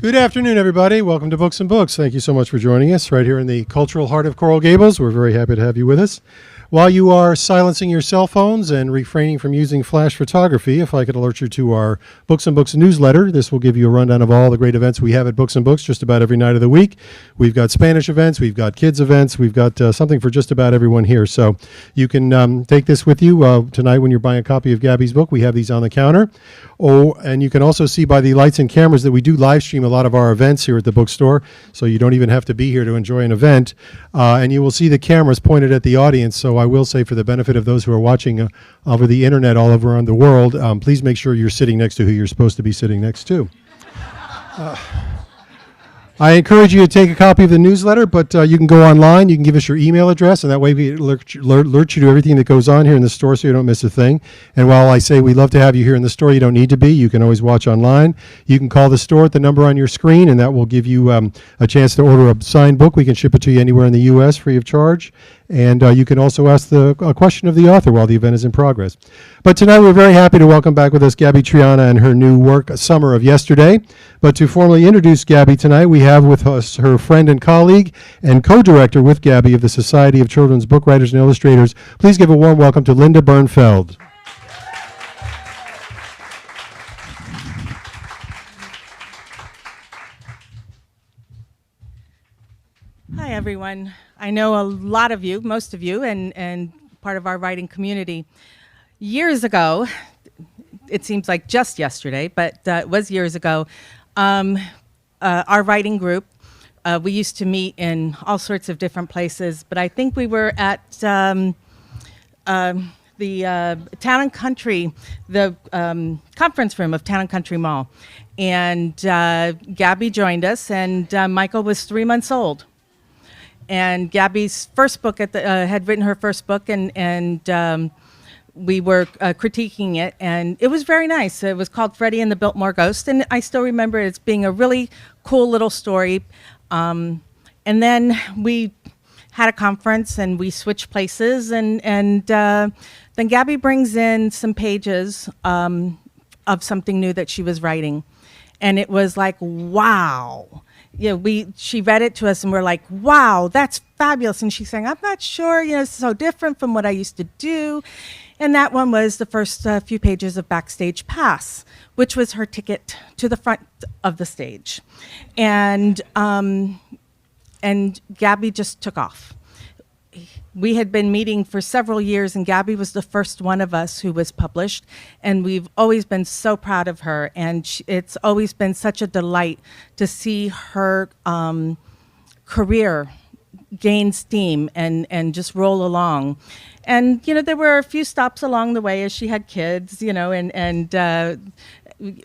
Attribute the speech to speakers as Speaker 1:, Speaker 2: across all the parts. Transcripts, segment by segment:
Speaker 1: Good afternoon, everybody. Welcome to Books and Books. Thank you so much for joining us right here in the cultural heart of Coral Gables. We're very happy to have you with us. While you are silencing your cell phones and refraining from using flash photography, if I could alert you to our Books and Books newsletter, this will give you a rundown of all the great events we have at Books and Books just about every night of the week. We've got Spanish events, we've got kids events, we've got something for just about everyone here. So you can take this with you tonight when you're buying a copy of Gaby's book. We have these on the counter. Oh, and you can also see by the lights and cameras that we do live stream a lot of our events here at the bookstore, so you don't even have to be here to enjoy an event. And you will see the cameras pointed at the audience, so I will say for the benefit of those who are watching over the internet all over around the world, please make sure you're sitting next to who you're supposed to be sitting next to. I encourage you to take a copy of the newsletter, but you can go online. You can give us your email address, and that way we alert you to everything that goes on here in the store so you don't miss a thing. And while I say we love to have you here in the store, you don't need to be. You can always watch online. You can call the store at the number on your screen, and that will give you a chance to order a signed book. We can ship it to you anywhere in the U.S. free of charge. And you can also ask a question of the author while the event is in progress. But tonight we're very happy to welcome back with us Gaby Triana and her new work, Summer of Yesterday. But to formally introduce Gaby tonight, we have with us her friend and colleague and co-director with Gaby of the Society of Children's Book Writers and Illustrators. Please give a warm welcome to Linda Bernfeld.
Speaker 2: Hi, everyone. I know a lot of you, most of you, and part of our writing community. Years ago, it seems like just yesterday, but it was years ago, our writing group, we used to meet in all sorts of different places, but I think we were at the Town and Country, the conference room of Town and Country Mall. And Gaby joined us, and Michael was 3 months old. And Gaby's first book had written her first book, and we were critiquing it, and it was very nice. It was called Freddie and the Biltmore Ghost, and I still remember it as being a really cool little story. And then we had a conference, and we switched places, and then Gaby brings in some pages of something new that she was writing, and it was like, wow. She read it to us and we're like, wow, that's fabulous. And she's saying, I'm not sure, it's so different from what I used to do. And that one was the first few pages of Backstage Pass, which was her ticket to the front of the stage. And Gaby just took off. We had been meeting for several years, and Gaby was the first one of us who was published, and we've always been so proud of her, and it's always been such a delight to see her career gain steam and just roll along. And, there were a few stops along the way as she had kids, and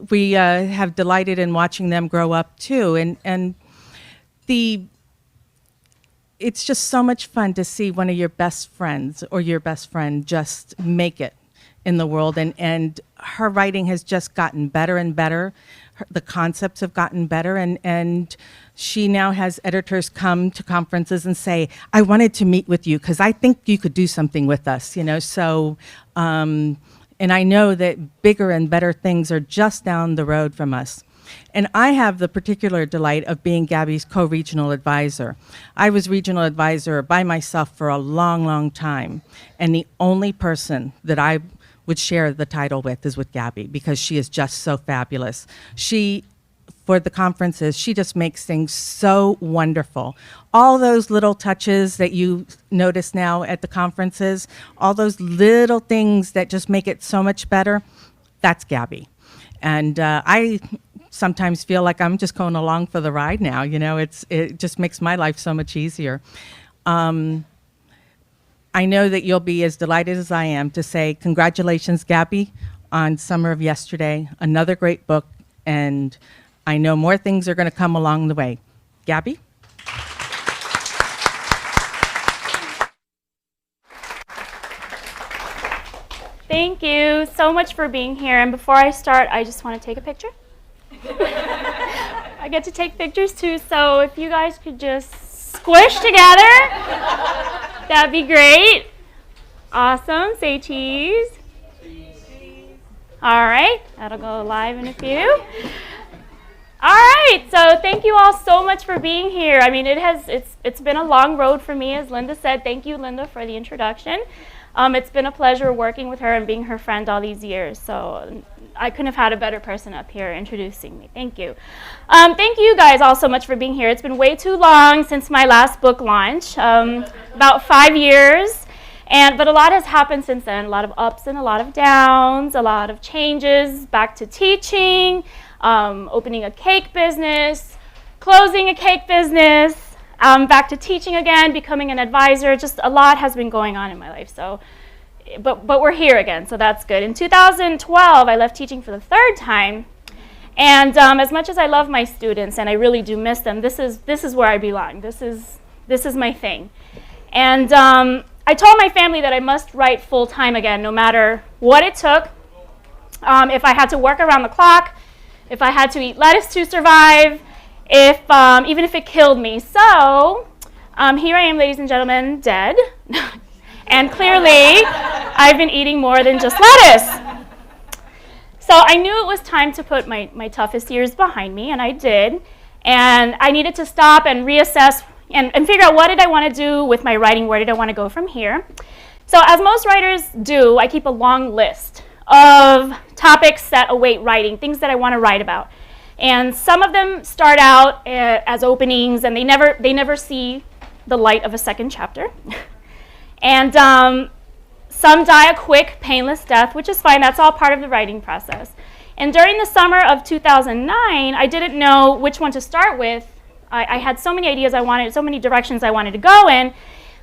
Speaker 2: we have delighted in watching them grow up too. And it's just so much fun to see one of your best friends or your best friend just make it in the world. And her writing has just gotten better and better. The concepts have gotten better. And she now has editors come to conferences and say, I wanted to meet with you because I think you could do something with us, So, and I know that bigger and better things are just down the road from us. And I have the particular delight of being Gaby's co-regional advisor. I was regional advisor by myself for a long, long time. And the only person that I would share the title with is with Gaby because she is just so fabulous. For the conferences, she just makes things so wonderful. All those little touches that you notice now at the conferences, all those little things that just make it so much better, that's Gaby. And I sometimes feel like I'm just going along for the ride now. It just makes my life so much easier. I know that you'll be as delighted as I am to say congratulations, Gaby, on Summer of Yesterday, another great book, and I know more things are going to come along the way. Gaby?
Speaker 3: Thank you so much for being here. And before I start, I just want to take a picture. I get to take pictures too, so if you guys could just squish together, that'd be great. Awesome. Say cheese. Cheese. All right. That'll go live in a few. All right, so thank you all so much for being here. I mean, it's been a long road for me, as Linda said. Thank you, Linda, for the introduction. It's been a pleasure working with her and being her friend all these years. So I couldn't have had a better person up here introducing me. Thank you. Thank you guys all so much for being here. It's been way too long since my last book launch, about 5 years. But a lot has happened since then, a lot of ups and a lot of downs, a lot of changes, back to teaching, opening a cake business, closing a cake business, back to teaching again, becoming an advisor. Just a lot has been going on in my life. So, but we're here again, so that's good. In 2012, I left teaching for the third time. And as much as I love my students, and I really do miss them, this is where I belong. This is my thing. And I told my family that I must write full-time again, no matter what it took. If I had to work around the clock, if I had to eat lettuce to survive, even if it killed me. So here I am, ladies and gentlemen, dead. And clearly, I've been eating more than just lettuce. So I knew it was time to put my toughest years behind me, and I did. And I needed to stop and reassess and figure out what did I want to do with my writing, where did I want to go from here. So as most writers do, I keep a long list of topics that await writing, things that I want to write about. And some of them start out as openings, and they never see the light of a second chapter. And some die a quick, painless death, which is fine. That's all part of the writing process. And during the summer of 2009, I didn't know which one to start with. I had so many ideas so many directions I wanted to go in.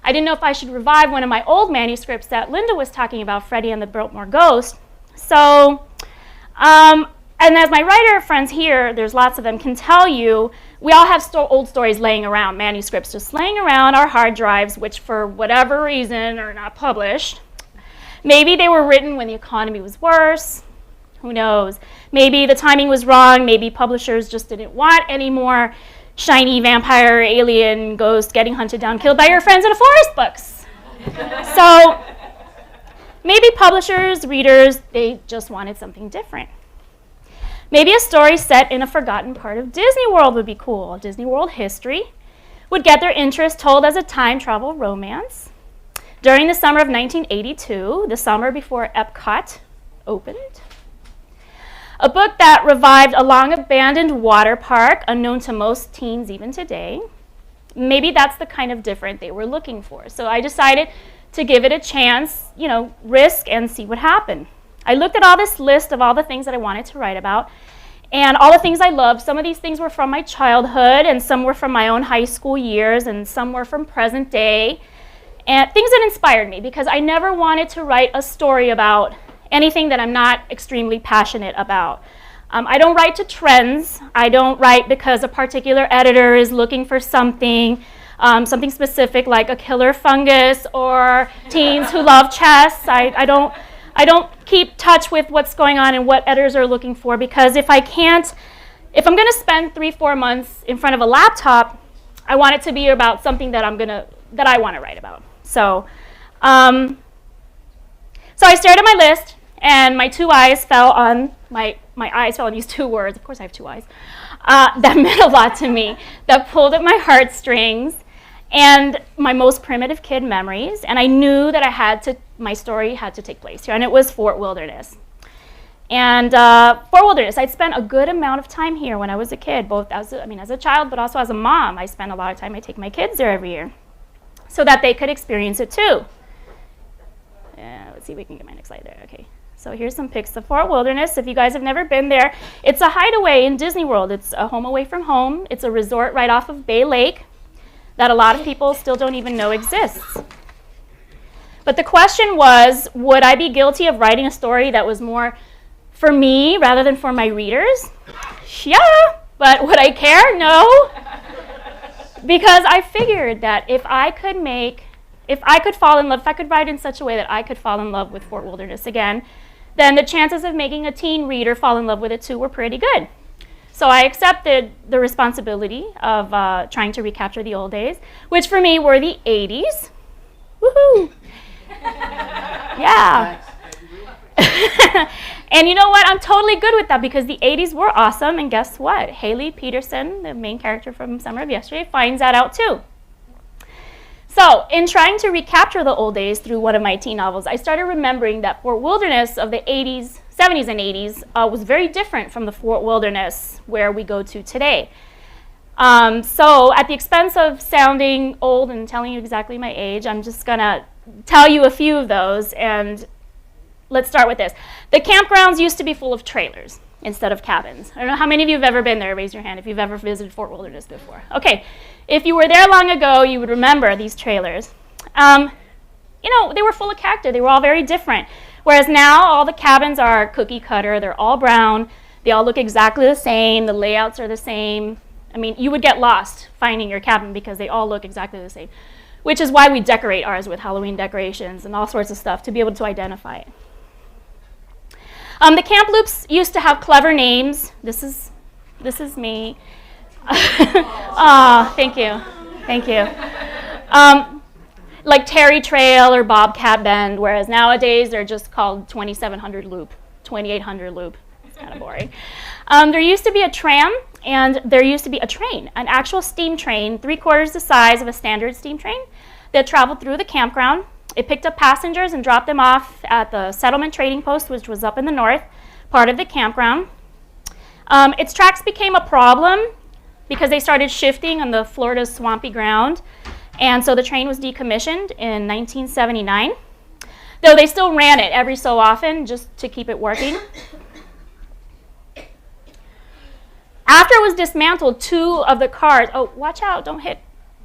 Speaker 3: I didn't know if I should revive one of my old manuscripts that Linda was talking about, Freddie and the Biltmore Ghost. So, and as my writer friends here, there's lots of them, can tell you, we all have old stories laying around, manuscripts just laying around our hard drives, which for whatever reason are not published. Maybe they were written when the economy was worse. Who knows? Maybe the timing was wrong. Maybe publishers just didn't want any more shiny vampire, alien, ghost, getting hunted down, killed by your friends in a forest books. So maybe publishers, readers, they just wanted something different. Maybe a story set in a forgotten part of Disney World would be cool. Disney World history would get their interest, told as a time travel romance. During the summer of 1982, the summer before Epcot opened, a book that revived a long-abandoned water park, unknown to most teens even today. Maybe that's the kind of different they were looking for. So I decided to give it a chance, risk and see what happened. I looked at all this list of all the things that I wanted to write about and all the things I loved. Some of these things were from my childhood, and some were from my own high school years, and some were from present day. And things that inspired me, because I never wanted to write a story about anything that I'm not extremely passionate about. I don't write to trends. I don't write because a particular editor is looking for something specific like a killer fungus or teens who love chess. I don't keep touch with what's going on and what editors are looking for, because if I'm going to spend 3-4 months in front of a laptop, I want it to be about something that I want to write about. So I stared at my list, and my eyes fell on these 2 words. Of course I have 2 eyes. That meant a lot to me, that pulled at my heartstrings and my most primitive kid memories. And I knew that my story had to take place here, and it was Fort Wilderness. And Fort Wilderness, I'd spent a good amount of time here when I was a kid, both as a child, but also as a mom. I spent a lot of time. I take my kids there every year so that they could experience it too. Let's see if we can get my next slide there. Okay. So here's some pics of Fort Wilderness. If you guys have never been there, it's a hideaway in Disney World. It's a home away from home. It's a resort right off of Bay Lake that a lot of people still don't even know exists. But the question was, would I be guilty of writing a story that was more for me rather than for my readers? Yeah, but would I care? No. Because I figured that if I could write in such a way that I could fall in love with Fort Wilderness again, then the chances of making a teen reader fall in love with it too were pretty good. So I accepted the responsibility of trying to recapture the old days, which for me were the 80s. Woohoo! Yeah. And you know what? I'm totally good with that because the 80s were awesome. And guess what? Haley Peterson, the main character from Summer of Yesterday, finds that out too. So in trying to recapture the old days through one of my teen novels, I started remembering that Fort Wilderness of the 80s, 70s and 80s was very different from the Fort Wilderness where we go to today. So at the expense of sounding old and telling you exactly my age, I'm just going to tell you a few of those, and let's start with this. The campgrounds used to be full of trailers instead of cabins. I don't know how many of you have ever been there. Raise your hand if you've ever visited Fort Wilderness before. Okay, if you were there long ago, you would remember these trailers. You know, they were full of character. They were all very different. Whereas now, all the cabins are cookie cutter. They're all brown. They all look exactly the same. The layouts are the same. I mean, you would get lost finding your cabin because they all look exactly the same, which is why we decorate ours with Halloween decorations and all sorts of stuff to be able to identify it. The camp loops used to have clever names. This is me. Oh, thank you. Thank you. Like Terry Trail or Bobcat Bend, whereas nowadays they're just called 2700 Loop, 2800 Loop. It's kind of boring. There used to be a tram, and there used to be a train, an actual steam train, 3/4 the size of a standard steam train, that traveled through the campground. It picked up passengers and dropped them off at the settlement trading post, which was up in the north, part of the campground. Its tracks became a problem because they started shifting on the Florida's swampy ground, and so the train was decommissioned in 1979, though they still ran it every so often just to keep it working. After it was dismantled, 2 of the cars, oh, watch out, don't hit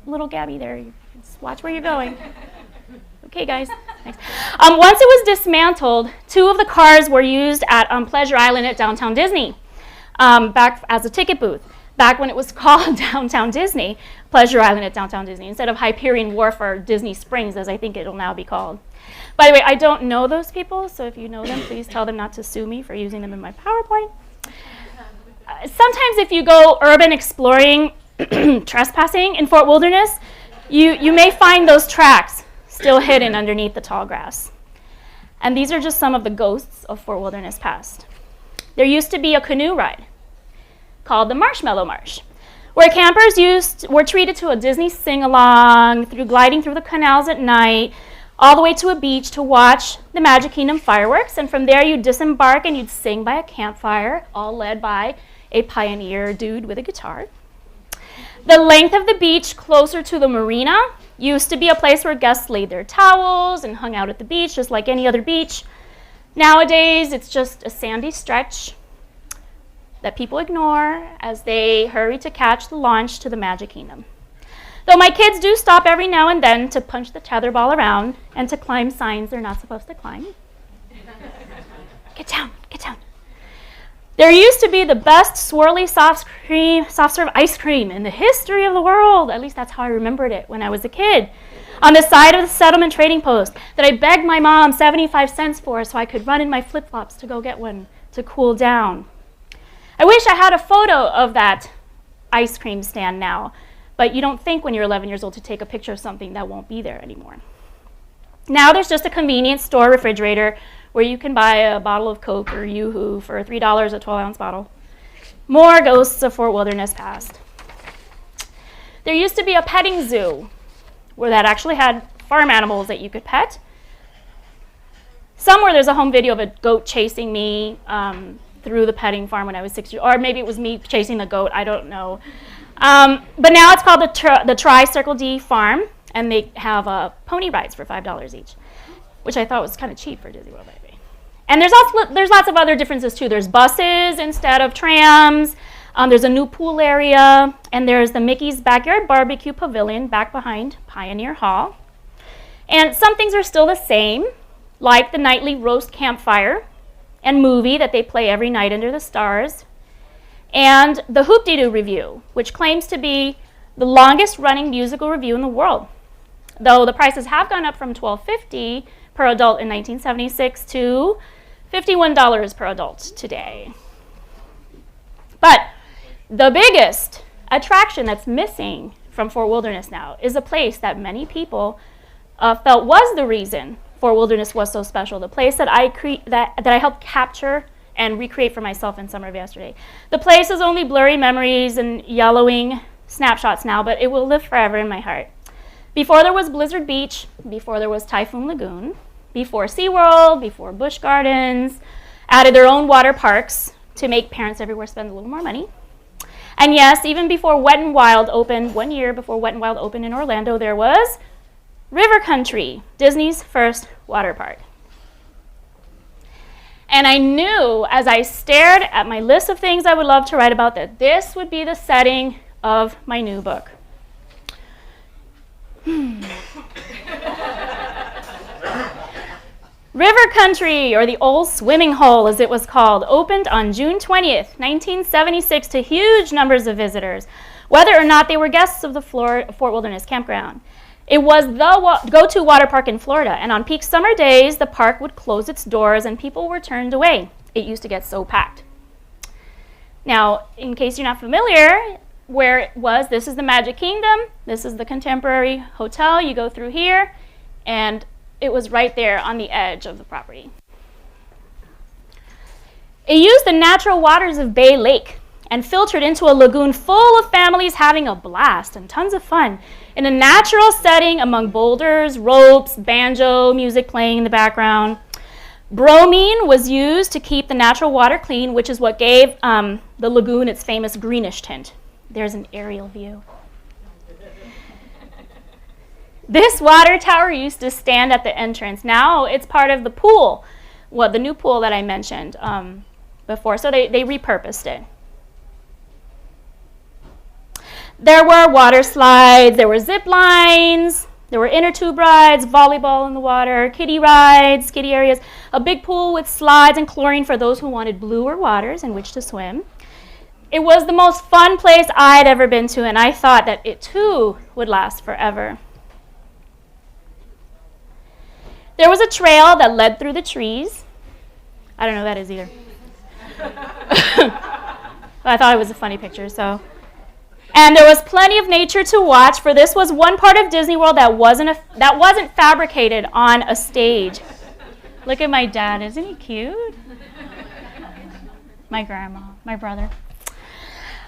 Speaker 3: little Gaby there. Just watch where you're going. Okay, guys. Thanks. Once it was dismantled, 2 of the cars were used at Pleasure Island at Downtown Disney, back as a ticket booth. Back when it was called Downtown Disney, Pleasure Island at Downtown Disney, instead of Hyperion Wharf or Disney Springs, as I think it'll now be called. By the way, I don't know those people, so if you know them, please tell them not to sue me for using them in my PowerPoint. Sometimes if you go urban exploring, trespassing in Fort Wilderness, you may find those tracks still hidden underneath the tall grass. And these are just some of the ghosts of Fort Wilderness past. There used to be a canoe ride called the Marshmallow Marsh, where campers were treated to a Disney sing-along, gliding through the canals at night, all the way to a beach to watch the Magic Kingdom fireworks. And from there, you'd disembark and you'd sing by a campfire, all led by a pioneer dude with a guitar. The length of the beach closer to the marina used to be a place where guests laid their towels and hung out at the beach, just like any other beach. Nowadays, it's just a sandy stretch that people ignore as they hurry to catch the launch to the Magic Kingdom. Though my kids do stop every now and then to punch the tetherball around and to climb signs they're not supposed to climb. Get down, get down. There used to be the best swirly soft serve ice cream in the history of the world. At least that's how I remembered it when I was a kid. On the side of the settlement trading post that I begged my mom 75 cents for so I could run in my flip-flops to go get one to cool down. I wish I had a photo of that ice cream stand now, but you don't think when you're 11 years old to take a picture of something that won't be there anymore. Now there's just a convenience store refrigerator where you can buy a bottle of Coke or Yoo-Hoo for $3 a 12-ounce bottle. More ghosts of Fort Wilderness past. There used to be a petting zoo where that actually had farm animals that you could pet. Somewhere there's a home video of a goat chasing me through the petting farm when I was 6 years old, or maybe it was me chasing the goat, I don't know. But now it's called the Tri-Circle D Farm, and they have pony rides for $5 each, which I thought was kind of cheap for Disney World, by the way. And there's lots of other differences too. There's buses instead of trams. There's a new pool area, and there's the Mickey's Backyard Barbecue Pavilion back behind Pioneer Hall. And some things are still the same, like the nightly roast campfire and movie that they play every night under the stars, and the Hoop-Dee-Doo Review, which claims to be the longest running musical review in the world, though the prices have gone up from $12.50 per adult in 1976 to $51 per adult today. But the biggest attraction that's missing from Fort Wilderness now is a place that many people felt was the reason Fort Wilderness was so special, the place that I helped capture and recreate for myself in summer of yesterday. The place is only blurry memories and yellowing snapshots now, but it will live forever in my heart. Before there was Blizzard Beach, before there was Typhoon Lagoon, before SeaWorld, before Busch Gardens, added their own water parks to make parents everywhere spend a little more money. And yes, even before Wet n Wild opened, 1 year before Wet n Wild opened in Orlando, there was River Country, Disney's first water park. And I knew as I stared at my list of things I would love to write about that this would be the setting of my new book. River Country, or the Old Swimming Hole as it was called, opened on June 20th, 1976 to huge numbers of visitors, whether or not they were guests of the Fort Wilderness Campground. It was the go-to water park in Florida, and on peak summer days, the park would close its doors and people were turned away. It used to get so packed. Now, in case you're not familiar, where it was, this is the Magic Kingdom, this is the Contemporary Hotel, you go through here, and it was right there on the edge of the property. It used the natural waters of Bay Lake and filtered into a lagoon full of families having a blast and tons of fun in a natural setting among boulders, ropes, banjo, music playing in the background. Bromine was used to keep the natural water clean, which is what gave the lagoon its famous greenish tint. There's an aerial view. This water tower used to stand at the entrance. Now it's part of the pool, well, the new pool that I mentioned before, so they repurposed it. There were water slides, there were zip lines, there were inner tube rides, volleyball in the water, kiddie rides, kiddie areas, a big pool with slides and chlorine for those who wanted bluer waters in which to swim. It was the most fun place I'd ever been to, and I thought that it too would last forever. There was a trail that led through the trees. I don't know who that is either. I thought it was a funny picture, so. And there was plenty of nature to watch, for this was one part of Disney World that wasn't fabricated on a stage. Look at my dad, isn't he cute? My grandma, my brother.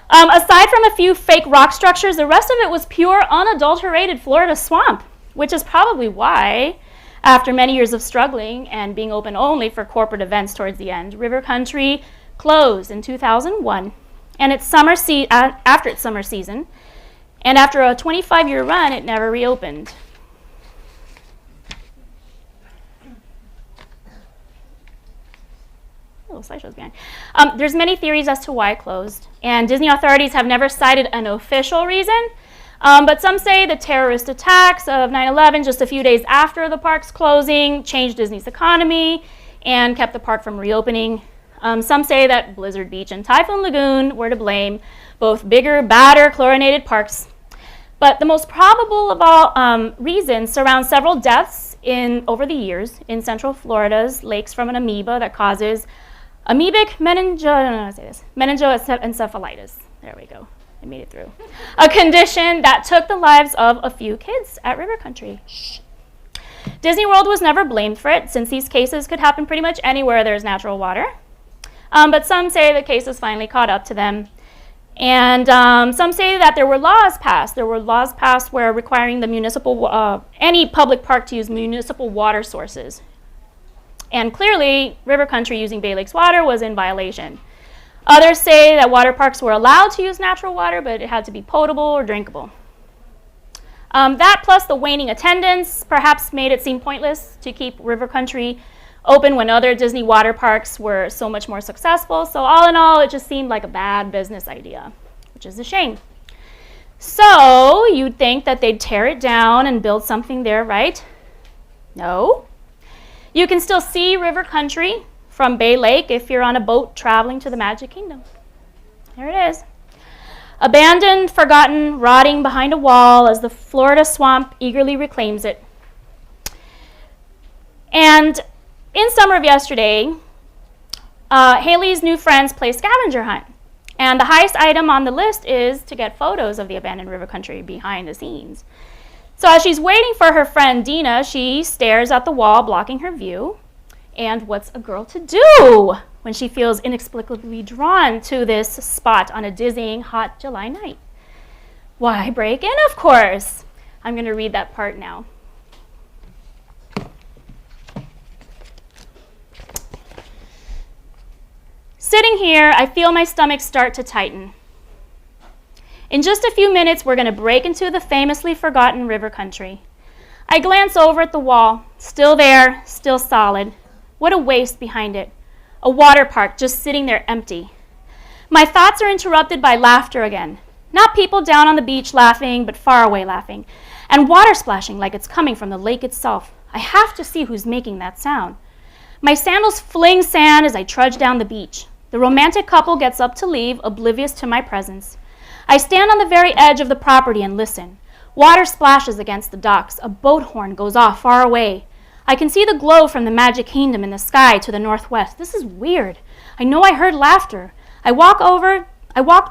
Speaker 3: Aside from a few fake rock structures, the rest of it was pure, unadulterated Florida swamp, which is probably why, after many years of struggling and being open only for corporate events towards the end, River Country closed in 2001, and after its summer season, and after a 25-year run, it never reopened. Little slideshows behind. There's many theories as to why it closed, and Disney authorities have never cited an official reason. But some say the terrorist attacks of 9/11 just a few days after the park's closing changed Disney's economy and kept the park from reopening. Some say that Blizzard Beach and Typhoon Lagoon were to blame, both bigger, badder, chlorinated parks. But the most probable of all reasons surround several deaths over the years in Central Florida's lakes from an amoeba that causes amoebic meningoencephalitis. There we go. I made it through. A condition that took the lives of a few kids at River Country. Shh. Disney World was never blamed for it, since these cases could happen pretty much anywhere there's natural water. But some say the cases finally caught up to them. And some say that there were laws passed. There were laws passed where requiring the any public park to use municipal water sources. And clearly, River Country using Bay Lake's water was in violation. Others say that water parks were allowed to use natural water, but it had to be potable or drinkable. That plus the waning attendance perhaps made it seem pointless to keep River Country open when other Disney water parks were so much more successful. So all in all, it just seemed like a bad business idea, which is a shame. So you'd think that they'd tear it down and build something there, right? No. You can still see River Country from Bay Lake if you're on a boat traveling to the Magic Kingdom. There it is. Abandoned, forgotten, rotting behind a wall as the Florida swamp eagerly reclaims it. And in summer of yesterday, Haley's new friends play scavenger hunt. And the highest item on the list is to get photos of the abandoned River Country behind the scenes. So as she's waiting for her friend Dina, she stares at the wall blocking her view. And what's a girl to do when she feels inexplicably drawn to this spot on a dizzying hot July night. Why break in, of course? I'm going to read that part now. Sitting here, I feel my stomach start to tighten. In just a few minutes, we're going to break into the famously forgotten river country. I glance over at the wall, still there, still solid. What a waste behind it. A water park just sitting there empty. My thoughts are interrupted by laughter again. Not people down on the beach laughing, but far away laughing. And water splashing like it's coming from the lake itself. I have to see who's making that sound. My sandals fling sand as I trudge down the beach. The romantic couple gets up to leave, oblivious to my presence. I stand on the very edge of the property and listen. Water splashes against the docks. A boat horn goes off far away. I can see the glow from the Magic Kingdom in the sky to the northwest. This is weird. I know I heard laughter. I walk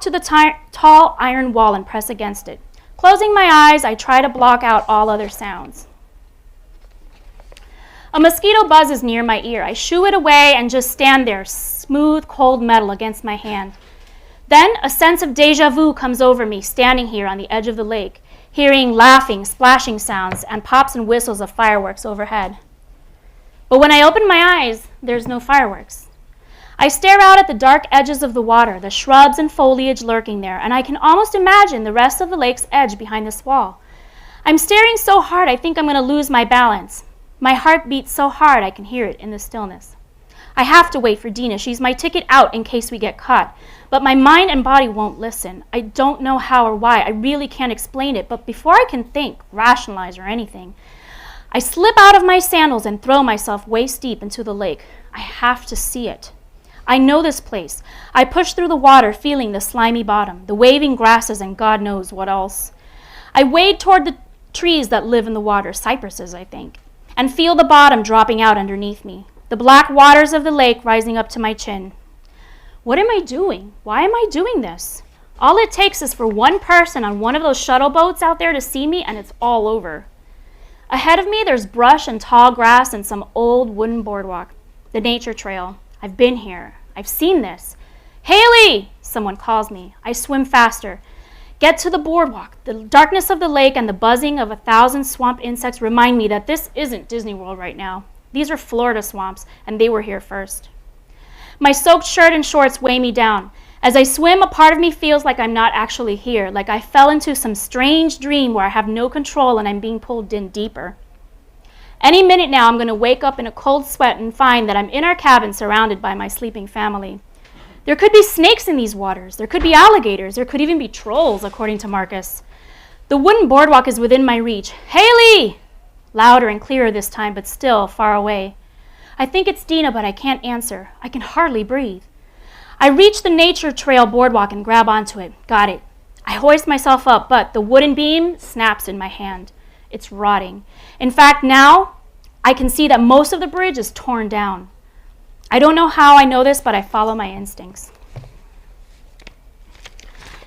Speaker 3: to the tall iron wall and press against it. Closing my eyes, I try to block out all other sounds. A mosquito buzzes near my ear. I shoo it away and just stand there, smooth, cold metal against my hand. Then a sense of déjà vu comes over me, standing here on the edge of the lake, hearing laughing, splashing sounds, and pops and whistles of fireworks overhead. But when I open my eyes, there's no fireworks. I stare out at the dark edges of the water, the shrubs and foliage lurking there, and I can almost imagine the rest of the lake's edge behind this wall. I'm staring so hard I think I'm going to lose my balance. My heart beats so hard I can hear it in the stillness. I have to wait for Dina. She's my ticket out in case we get caught. But my mind and body won't listen. I don't know how or why. I really can't explain it. But before I can think, rationalize, or anything, I slip out of my sandals and throw myself waist deep into the lake. I have to see it. I know this place. I push through the water, feeling the slimy bottom, the waving grasses, and God knows what else. I wade toward the trees that live in the water, cypresses, I think, and feel the bottom dropping out underneath me, the black waters of the lake rising up to my chin. What am I doing? Why am I doing this? All it takes is for one person on one of those shuttle boats out there to see me, and it's all over. Ahead of me, there's brush and tall grass and some old wooden boardwalk, the nature trail. I've been here. I've seen this. Haley! Someone calls me. I swim faster. Get to the boardwalk. The darkness of the lake and the buzzing of 1,000 swamp insects remind me that this isn't Disney World right now. These are Florida swamps, and they were here first. My soaked shirt and shorts weigh me down. As I swim, a part of me feels like I'm not actually here, like I fell into some strange dream where I have no control and I'm being pulled in deeper. Any minute now, I'm going to wake up in a cold sweat and find that I'm in our cabin surrounded by my sleeping family. There could be snakes in these waters. There could be alligators. There could even be trolls, according to Marcus. The wooden boardwalk is within my reach. Haley! Louder and clearer this time, but still far away. I think it's Dina, but I can't answer. I can hardly breathe. I reach the nature trail boardwalk and grab onto it. Got it. I hoist myself up, but the wooden beam snaps in my hand. It's rotting. In fact, now I can see that most of the bridge is torn down. I don't know how I know this, but I follow my instincts.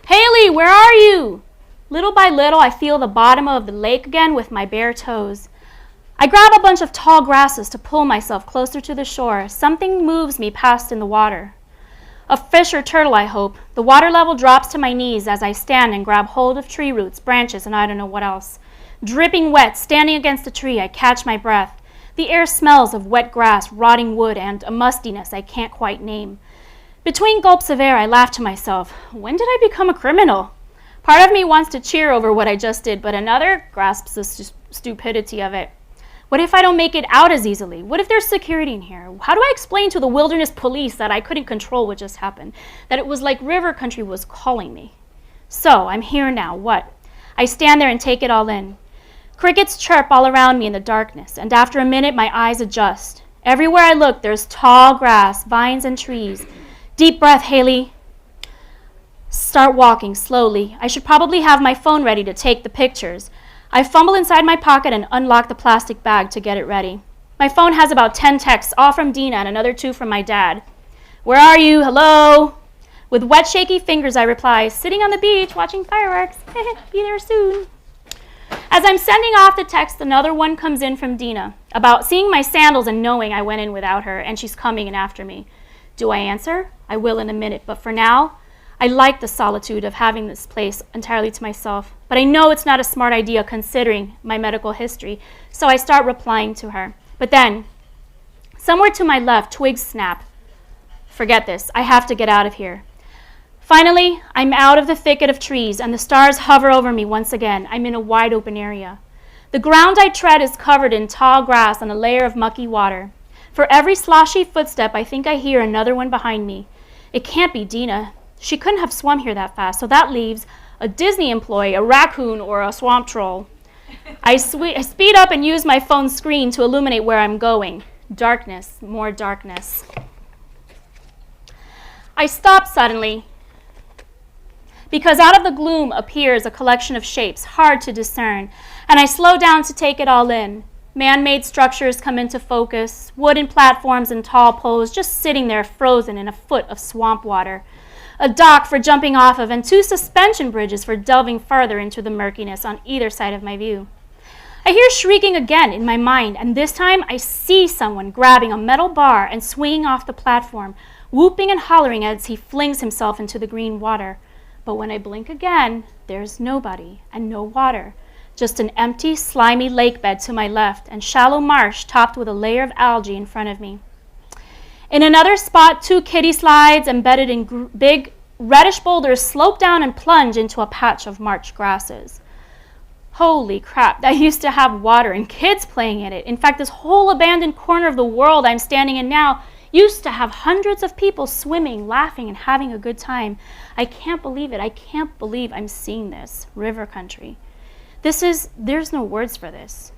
Speaker 3: Haley, where are you? Little by little, I feel the bottom of the lake again with my bare toes. I grab a bunch of tall grasses to pull myself closer to the shore. Something moves me past in the water. A fish or turtle, I hope. The water level drops to my knees as I stand and grab hold of tree roots, branches, and I don't know what else. Dripping wet, standing against a tree, I catch my breath. The air smells of wet grass, rotting wood, and a mustiness I can't quite name. Between gulps of air, I laugh to myself. When did I become a criminal? Part of me wants to cheer over what I just did, but another grasps the stupidity of it. What if I don't make it out as easily? What if there's security in here? How do I explain to the wilderness police that I couldn't control what just happened? That it was like river country was calling me? So, I'm here now. What? I stand there and take it all in. Crickets chirp all around me in the darkness, and after a minute, my eyes adjust. Everywhere I look, there's tall grass, vines, and trees. Deep breath, Haley. Start walking slowly. I should probably have my phone ready to take the pictures. I fumble inside my pocket and unlock the plastic bag to get it ready. My phone has about 10 texts, all from Dina and another 2 from my dad. Where are you? Hello? With wet, shaky fingers, I reply, sitting on the beach watching fireworks. Be there soon. As I'm sending off the text, another one comes in from Dina about seeing my sandals and knowing I went in without her, and she's coming in after me. Do I answer? I will in a minute, but for now, I like the solitude of having this place entirely to myself, but I know it's not a smart idea considering my medical history, so I start replying to her. But then, somewhere to my left, twigs snap. Forget this, I have to get out of here. Finally, I'm out of the thicket of trees, and the stars hover over me once again. I'm in a wide open area. The ground I tread is covered in tall grass and a layer of mucky water. For every sloshy footstep, I think I hear another one behind me. It can't be Dina. She couldn't have swum here that fast, so that leaves a Disney employee, a raccoon, or a swamp troll. I speed up and use my phone screen to illuminate where I'm going. Darkness, more darkness. I stop suddenly because out of the gloom appears a collection of shapes hard to discern, and I slow down to take it all in. Man-made structures come into focus, wooden platforms and tall poles just sitting there frozen in a foot of swamp water. A dock for jumping off of, and 2 suspension bridges for delving further into the murkiness on either side of my view. I hear shrieking again in my mind, and this time I see someone grabbing a metal bar and swinging off the platform, whooping and hollering as he flings himself into the green water. But when I blink again, there's nobody and no water, just an empty, slimy lake bed to my left and shallow marsh topped with a layer of algae in front of me. In another spot, 2 kiddie slides embedded in big reddish boulders slope down and plunge into a patch of marsh grasses. Holy crap, that used to have water and kids playing in it. In fact, this whole abandoned corner of the world I'm standing in now used to have hundreds of people swimming, laughing, and having a good time. I can't believe it. I can't believe I'm seeing this. River country. There's no words for this.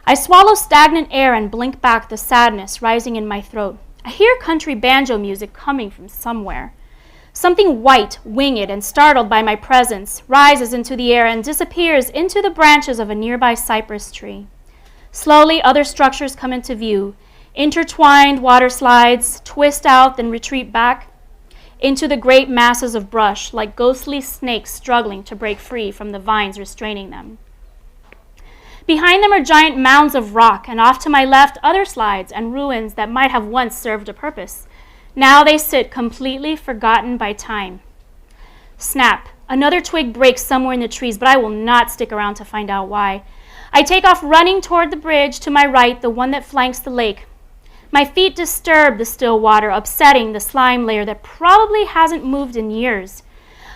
Speaker 3: I swallow stagnant air and blink back, the sadness rising in my throat. I hear country banjo music coming from somewhere. Something white, winged, and startled by my presence, rises into the air and disappears into the branches of a nearby cypress tree. Slowly, other structures come into view. Intertwined water slides twist out, then retreat back into the great masses of brush, like ghostly snakes struggling to break free from the vines restraining them. Behind them are giant mounds of rock, and off to my left, other slides and ruins that might have once served a purpose. Now they sit completely forgotten by time. Snap. Another twig breaks somewhere in the trees, but I will not stick around to find out why. I take off running toward the bridge to my right, the one that flanks the lake. My feet disturb the still water, upsetting the slime layer that probably hasn't moved in years.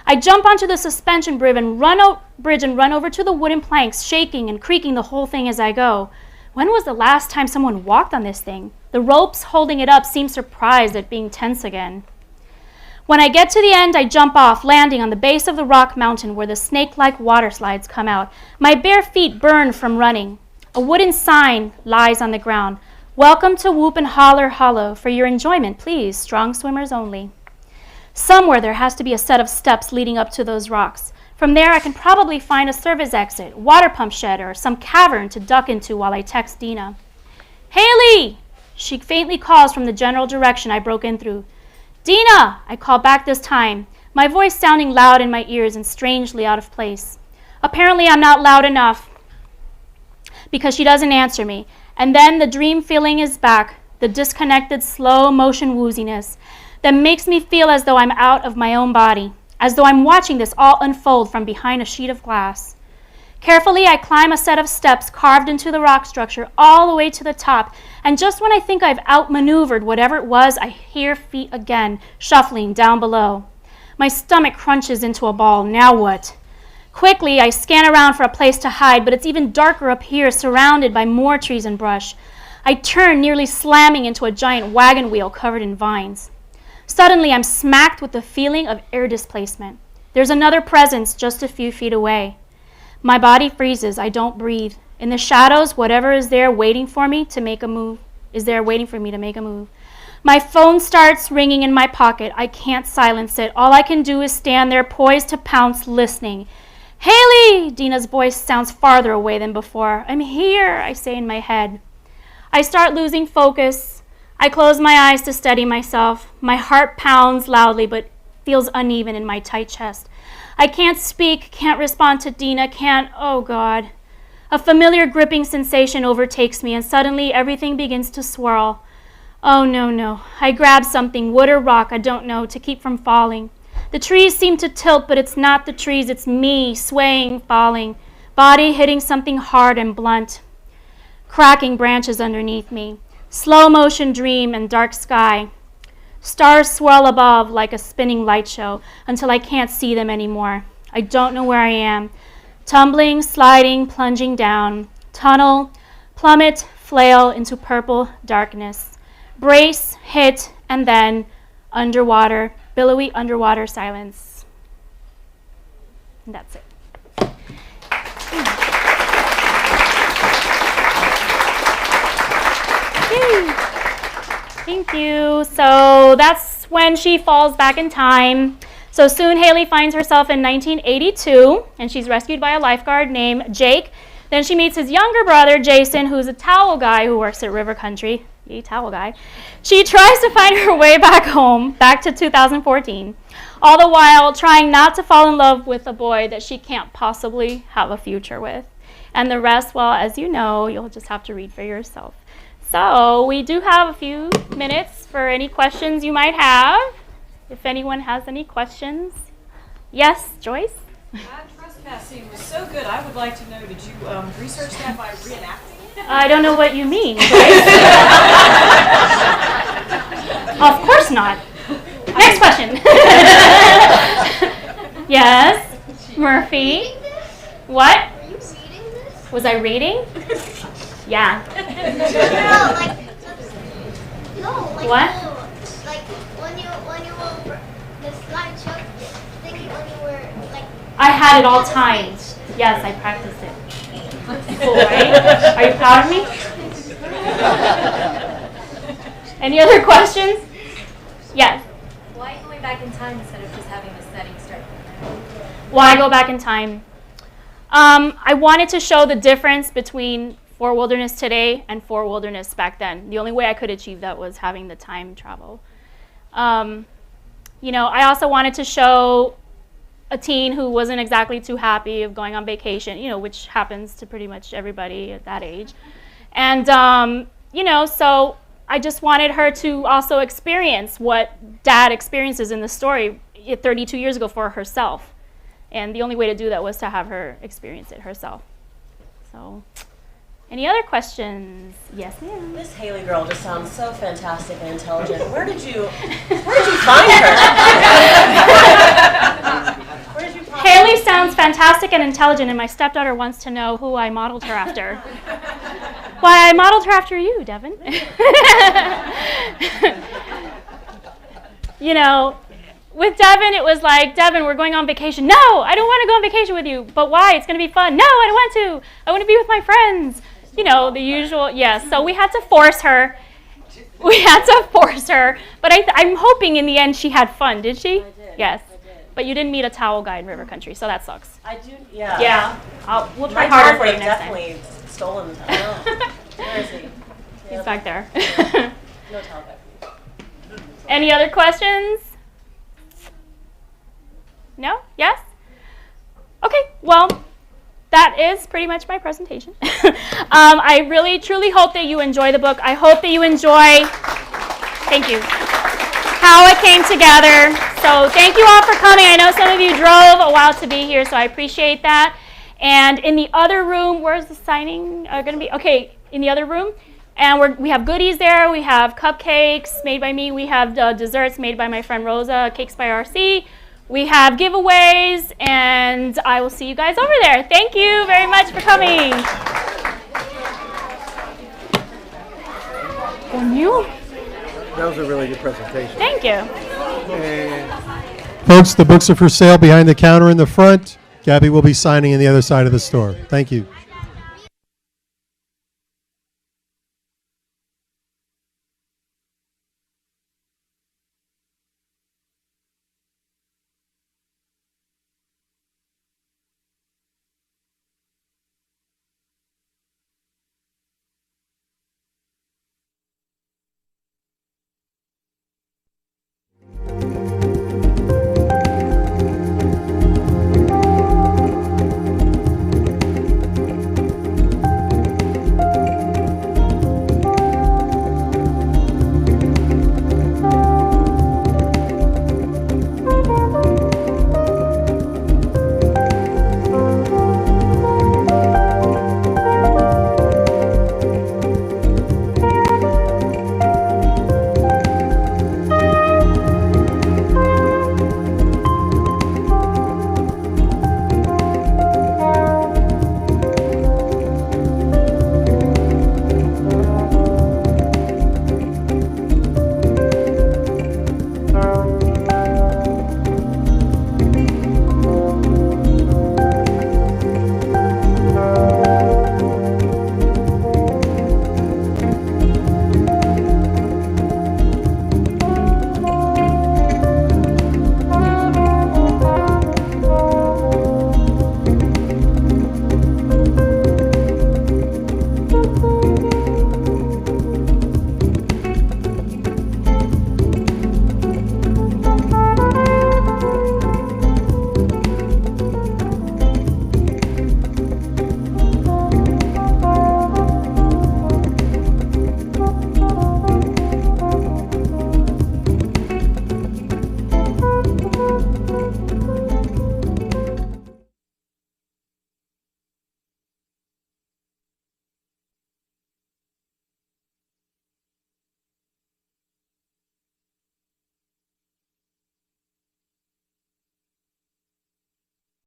Speaker 3: I jump onto the suspension bridge and run over to the wooden planks, shaking and creaking the whole thing as I go. When was the last time someone walked on this thing? The ropes holding it up seem surprised at being tense again. When I get to the end, I jump off, landing on the base of the rock mountain where the snake-like water slides come out. My bare feet burn from running. A wooden sign lies on the ground. Welcome to Whoop and Holler Hollow. For your enjoyment, please, strong swimmers only. Somewhere there has to be a set of steps leading up to those rocks. From there, I can probably find a service exit, water pump shed, or some cavern to duck into while I text Dina. Haley! She faintly calls from the general direction I broke in through. Dina! I call back this time, my voice sounding loud in my ears and strangely out of place. Apparently, I'm not loud enough because she doesn't answer me. And then the dream feeling is back, the disconnected, slow motion wooziness that makes me feel as though I'm out of my own body, as though I'm watching this all unfold from behind a sheet of glass. Carefully, I climb a set of steps carved into the rock structure all the way to the top, and just when I think I've outmaneuvered whatever it was, I hear feet again, shuffling down below. My stomach crunches into a ball. Now what? Quickly, I scan around for a place to hide, but it's even darker up here, surrounded by more trees and brush. I turn, nearly slamming into a giant wagon wheel covered in vines. Suddenly, I'm smacked with the feeling of air displacement. There's another presence just a few feet away. My body freezes. I don't breathe. In the shadows, whatever is there waiting for me to make a move. My phone starts ringing in my pocket. I can't silence it. All I can do is stand there, poised to pounce, listening. Haley! Dina's voice sounds farther away than before. I'm here, I say in my head. I start losing focus. I close my eyes to steady myself. My heart pounds loudly, but feels uneven in my tight chest. I can't speak, can't respond to Dina, oh God. A familiar gripping sensation overtakes me, and suddenly everything begins to swirl. Oh, no. I grabbed something, wood or rock, I don't know, to keep from falling. The trees seem to tilt, but it's not the trees, it's me, swaying, falling. Body hitting something hard and blunt. Cracking branches underneath me. Slow motion dream and dark sky. Stars swirl above like a spinning light show until I can't see them anymore. I don't know where I am. Tumbling, sliding, plunging down. Tunnel, plummet, flail into purple darkness. Brace, hit, and then underwater, billowy underwater silence. And that's it. Thank you. So that's when she falls back in time. So soon Haley finds herself in 1982, and she's rescued by a lifeguard named Jake. Then she meets his younger brother, Jason, who's a towel guy who works at River Country. Yay, towel guy. She tries to find her way back home, back to 2014, all the while trying not to fall in love with a boy that she can't possibly have a future with. And the rest, well, as you know, you'll just have to read for yourself. So we do have a few minutes for any questions you might have. If anyone has any questions. Yes, Joyce?
Speaker 4: That trespassing was so good. I would like to know, did you research that by reenacting it?
Speaker 3: I don't know what you mean, Joyce. Of course not. Next question. Yes, Murphy? What?
Speaker 5: Are you reading this?
Speaker 3: Was I reading? Yeah.
Speaker 5: No, like
Speaker 3: What?
Speaker 5: like when you were the slideshow thingy when you were like.
Speaker 3: I had it all timed. Yes, I practiced it. Cool, right? Are you proud of me? Any other questions? Yes.
Speaker 6: Why going back in time instead of just having the setting start from there?
Speaker 3: Why go back in time? I wanted to show the difference between For Wilderness today and For Wilderness back then. The only way I could achieve that was having the time travel. I also wanted to show a teen who wasn't exactly too happy of going on vacation, which happens to pretty much everybody at that age. And, so I just wanted her to also experience what Dad experiences in the story 32 years ago for herself. And the only way to do that was to have her experience it herself. So, any other questions? Yes, ma'am.
Speaker 4: This Haley girl just sounds so fantastic and intelligent. Where did you find her? Where did you find
Speaker 3: Haley sounds fantastic and intelligent, and my stepdaughter wants to know who I modeled her after. Why, I modeled her after you, Devin. With Devin, it was like, Devin, we're going on vacation. No, I don't want to go on vacation with you. But why? It's going to be fun. No, I don't want to. I want to be with my friends. The usual, yes. So we had to force her. But I'm hoping in the end she had fun. Did she?
Speaker 4: I did.
Speaker 3: Yes.
Speaker 4: I did.
Speaker 3: But you didn't meet a towel guy in River Country, so that sucks.
Speaker 4: I do, yeah.
Speaker 3: Yeah. We'll try
Speaker 4: My
Speaker 3: harder for
Speaker 4: dad
Speaker 3: you
Speaker 4: was
Speaker 3: next time.
Speaker 4: definitely stolen. I don't know. Where is he?
Speaker 3: He's back there.
Speaker 4: No towel back.
Speaker 3: Any other questions? No? Yes? Okay, well, that is pretty much my presentation. I really, truly hope that you enjoy the book. I hope that you enjoy, thank you, how it came together. So thank you all for coming. I know some of you drove a while to be here, so I appreciate that. And in the other room, where's the signing going to be? Okay, in the other room. And we have goodies there. We have cupcakes made by me. We have desserts made by my friend Rosa, Cakes by RC. We have giveaways, and I will see you guys over there. Thank you very much for coming.
Speaker 7: That was a really good presentation.
Speaker 3: Thank you.
Speaker 7: And
Speaker 1: Folks, the books are for sale behind the counter in the front. Gaby will be signing in the other side of the store. Thank you.